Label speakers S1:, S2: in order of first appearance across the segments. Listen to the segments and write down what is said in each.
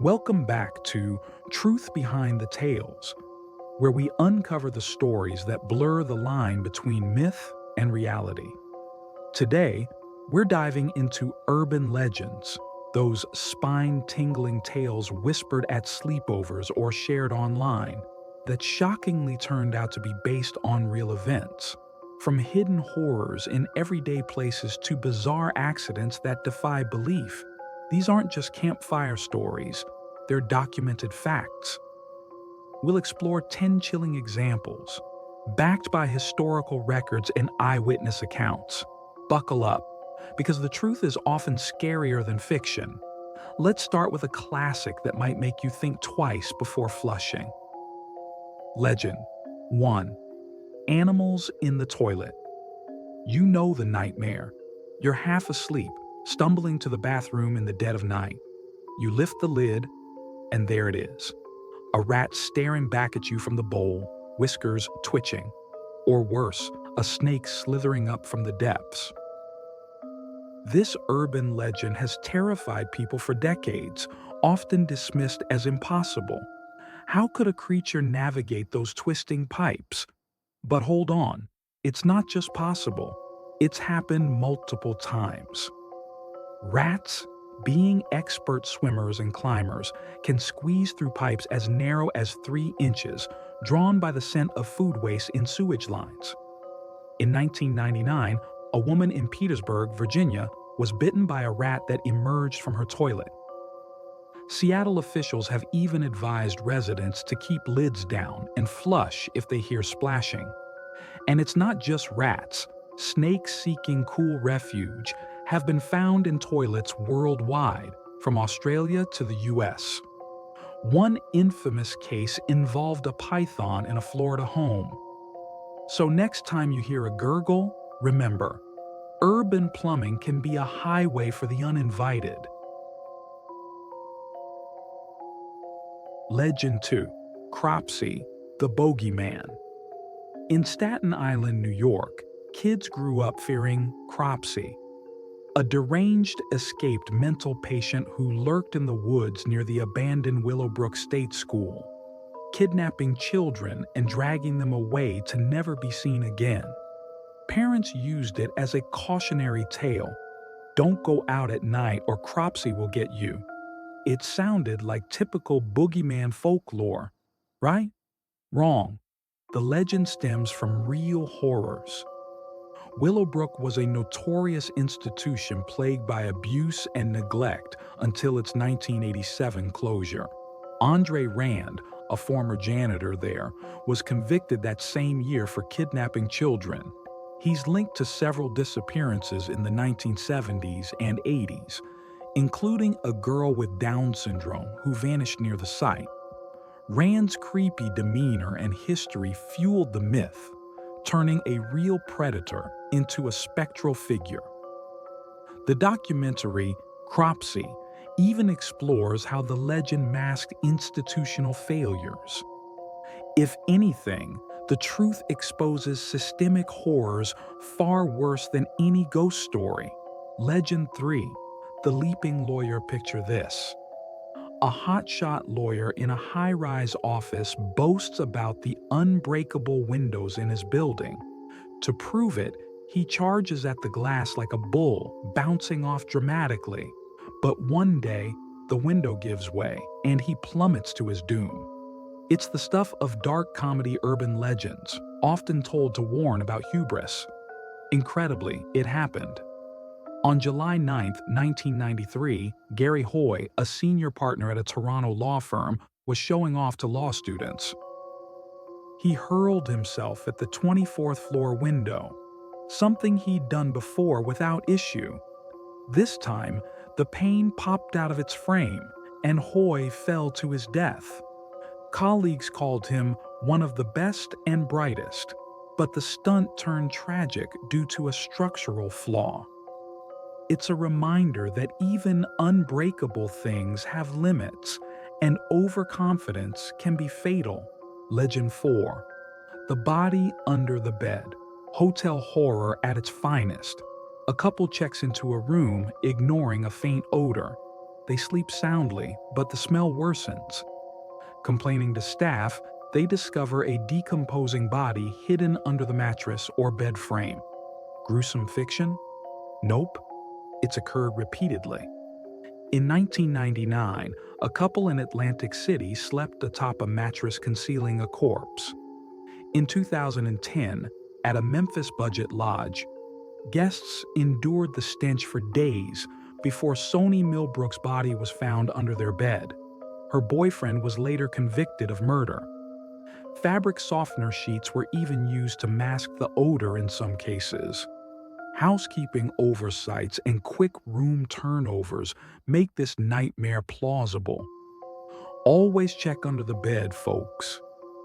S1: Welcome back to Truth Behind the Tales, where we uncover the stories that blur the line between myth and reality. Today, we're diving into urban legends, those spine-tingling tales whispered at sleepovers or shared online that shockingly turned out to be based on real events. From hidden horrors in everyday places to bizarre accidents that defy belief, these aren't just campfire stories, they're documented facts. We'll explore 10 chilling examples, backed by historical records and eyewitness accounts. Buckle up, because the truth is often scarier than fiction. Let's start with a classic that might make you think twice before flushing. Legend 1. Animals in the toilet. You know the nightmare. You're half asleep, stumbling to the bathroom in the dead of night. You lift the lid, and there it is. A rat staring back at you from the bowl, whiskers twitching. Or worse, a snake slithering up from the depths. This urban legend has terrified people for decades, often dismissed as impossible. How could a creature navigate those twisting pipes? But hold on, it's not just possible, it's happened multiple times. Rats, being expert swimmers and climbers, can squeeze through pipes as narrow as 3 inches, drawn by the scent of food waste in sewage lines. In 1999, a woman in Petersburg, Virginia, was bitten by a rat that emerged from her toilet. Seattle officials have even advised residents to keep lids down and flush if they hear splashing. And it's not just rats. Snakes seeking cool refuge have been found in toilets worldwide, from Australia to the US. One infamous case involved a python in a Florida home. So next time you hear a gurgle, remember, urban plumbing can be a highway for the uninvited. Legend 2. Cropsey, the Bogeyman. In Staten Island, New York, kids grew up fearing Cropsey, a deranged, escaped mental patient who lurked in the woods near the abandoned Willowbrook State School, kidnapping children and dragging them away to never be seen again. Parents used it as a cautionary tale. Don't go out at night or Cropsey will get you. It sounded like typical boogeyman folklore, right? Wrong. The legend stems from real horrors. Willowbrook was a notorious institution plagued by abuse and neglect until its 1987 closure. Andre Rand, a former janitor there, was convicted that same year for kidnapping children. He's linked to several disappearances in the 1970s and 80s, including a girl with Down syndrome who vanished near the site. Rand's creepy demeanor and history fueled the myth, turning a real predator into a spectral figure. The documentary Cropsey even explores how the legend masked institutional failures. If anything, the truth exposes systemic horrors far worse than any ghost story. Legend 3. The Leaping Lawyer. Picture this. A hotshot lawyer in a high-rise office boasts about the unbreakable windows in his building. To prove it, he charges at the glass like a bull, bouncing off dramatically. But one day, the window gives way, and he plummets to his doom. It's the stuff of dark comedy urban legends, often told to warn about hubris. Incredibly, it happened. On July 9, 1993, Gary Hoy, a senior partner at a Toronto law firm, was showing off to law students. He hurled himself at the 24th floor window, something he'd done before without issue. This time, the pane popped out of its frame, and Hoy fell to his death. Colleagues called him one of the best and brightest, but the stunt turned tragic due to a structural flaw. It's a reminder that even unbreakable things have limits, and overconfidence can be fatal. Legend 4. The Body Under the Bed. Hotel horror at its finest. A couple checks into a room, ignoring a faint odor. they sleep soundly, but the smell worsens. Complaining to staff, they discover a decomposing body hidden under the mattress or bed frame. Gruesome fiction? Nope. It's occurred repeatedly. In 1999, a couple in Atlantic City slept atop a mattress concealing a corpse. In 2010, at a Memphis budget lodge, guests endured the stench for days before Soni Millbrook's body was found under their bed. Her boyfriend was later convicted of murder. Fabric softener sheets were even used to mask the odor in some cases. Housekeeping oversights and quick room turnovers make this nightmare plausible. Always check under the bed, folks.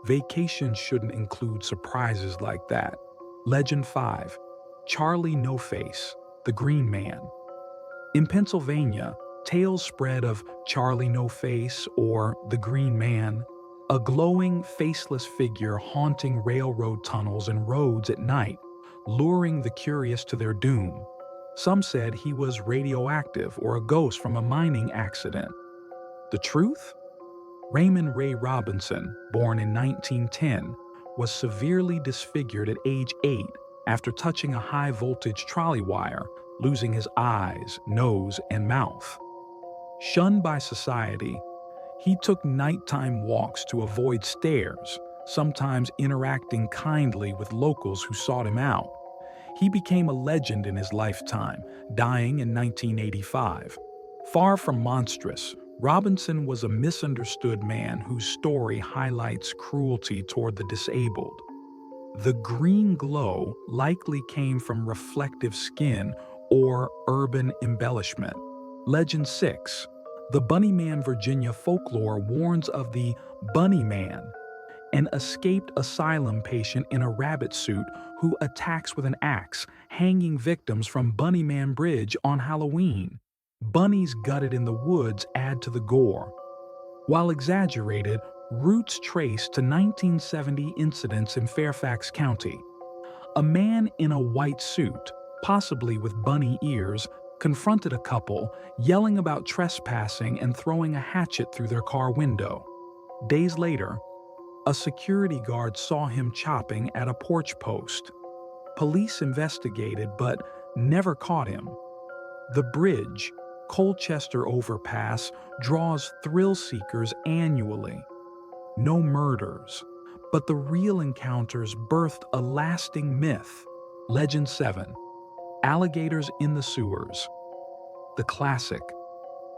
S1: Vacations shouldn't include surprises like that. Legend 5. Charlie No Face, the Green Man. In Pennsylvania, tales spread of Charlie No Face or the Green Man, a glowing, faceless figure haunting railroad tunnels and roads at night, luring the curious to their doom. Some said he was radioactive or a ghost from a mining accident. The truth? Raymond Ray Robinson, born in 1910, was severely disfigured at age 8 after touching a high-voltage trolley wire, losing his eyes, nose, and mouth. Shunned by society, he took nighttime walks to avoid stares, sometimes interacting kindly with locals who sought him out. He became a legend in his lifetime, dying in 1985. Far from monstrous, Robinson was a misunderstood man whose story highlights cruelty toward the disabled. The green glow likely came from reflective skin or urban embellishment. Legend 6. The Bunny Man Virginia folklore warns of the Bunny Man, an escaped asylum patient in a rabbit suit who attacks with an axe, hanging victims from Bunny Man Bridge on Halloween. Bunnies gutted in the woods add to the gore. While exaggerated, roots trace to 1970 incidents in Fairfax County. A man in a white suit, possibly with bunny ears, confronted a couple, yelling about trespassing and throwing a hatchet through their car window. Days later, a security guard saw him chopping at a porch post. Police investigated but never caught him. The bridge, Colchester Overpass, draws thrill seekers annually. No murders, but the real encounters birthed a lasting myth. Legend 7. Alligators in the sewers. The classic.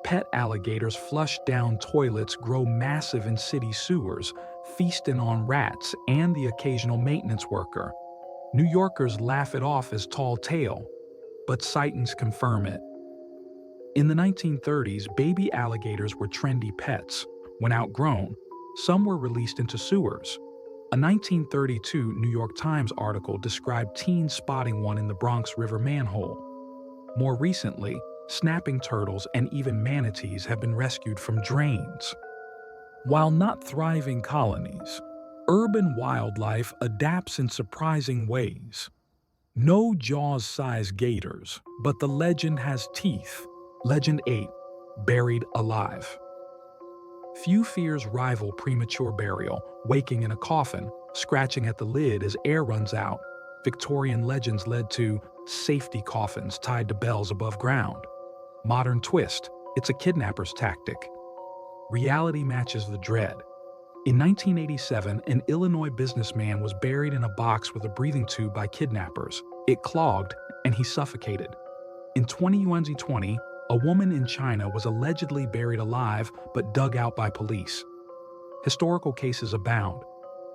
S1: Pet alligators flush down toilets grow massive in city sewers, feasting on rats and the occasional maintenance worker. New Yorkers laugh it off as tall tale, but sightings confirm it. In the 1930s, baby alligators were trendy pets. When outgrown, some were released into sewers. A 1932 New York Times article described teens spotting one in the Bronx River manhole. More recently, snapping turtles and even manatees have been rescued from drains. While not thriving colonies, urban wildlife adapts in surprising ways. No Jaws-sized gators, but the legend has teeth. Legend 8. Buried alive. Few fears rival premature burial, waking in a coffin, scratching at the lid as air runs out. Victorian legends led to safety coffins tied to bells above ground. Modern twist, it's a kidnapper's tactic. Reality matches the dread. In 1987, an Illinois businessman was buried in a box with a breathing tube by kidnappers. It clogged, and he suffocated. In 2020, a woman in China was allegedly buried alive but dug out by police. Historical cases abound,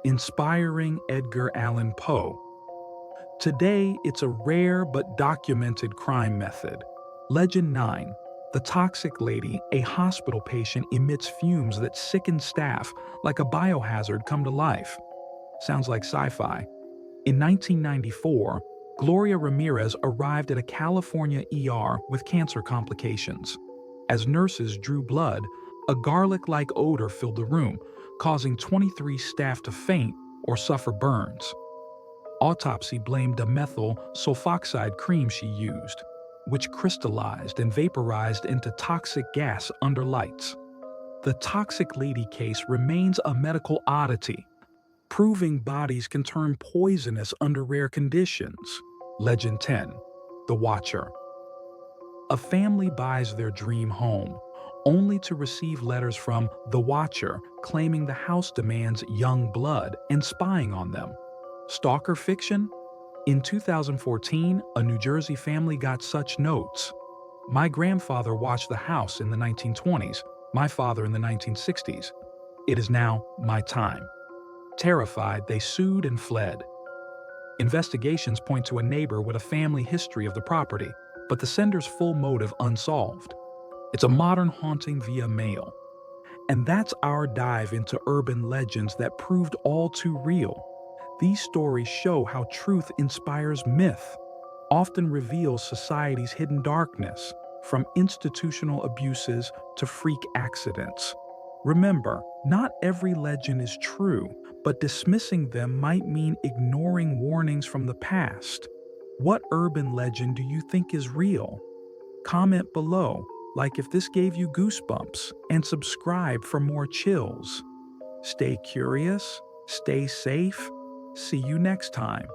S1: inspiring Edgar Allan Poe. Today, it's a rare but documented crime method. Legend 9. The Toxic Lady, a hospital patient emits fumes that sicken staff like a biohazard come to life. Sounds like sci-fi. In 1994, Gloria Ramirez arrived at a California ER with cancer complications. As nurses drew blood, a garlic-like odor filled the room, causing 23 staff to faint or suffer burns. Autopsy blamed a methyl sulfoxide cream she used. which crystallized and vaporized into toxic gas under lights. The Toxic Lady case remains a medical oddity, proving bodies can turn poisonous under rare conditions. Legend 10. The Watcher. A family buys their dream home, only to receive letters from the Watcher claiming the house demands young blood and spying on them. Stalker fiction? In 2014, a New Jersey family got such notes. My grandfather watched the house in the 1920s, my father in the 1960s. It is now my time. Terrified, they sued and fled. Investigations point to a neighbor with a family history of the property, but the sender's full motive unsolved. It's a modern haunting via mail. And that's our dive into urban legends that proved all too real. These stories show how truth inspires myth, often reveals society's hidden darkness, from institutional abuses to freak accidents. Remember, not every legend is true, but dismissing them might mean ignoring warnings from the past. What urban legend do you think is real? Comment below, like if this gave you goosebumps, and subscribe for more chills. Stay curious, stay safe. See you next time.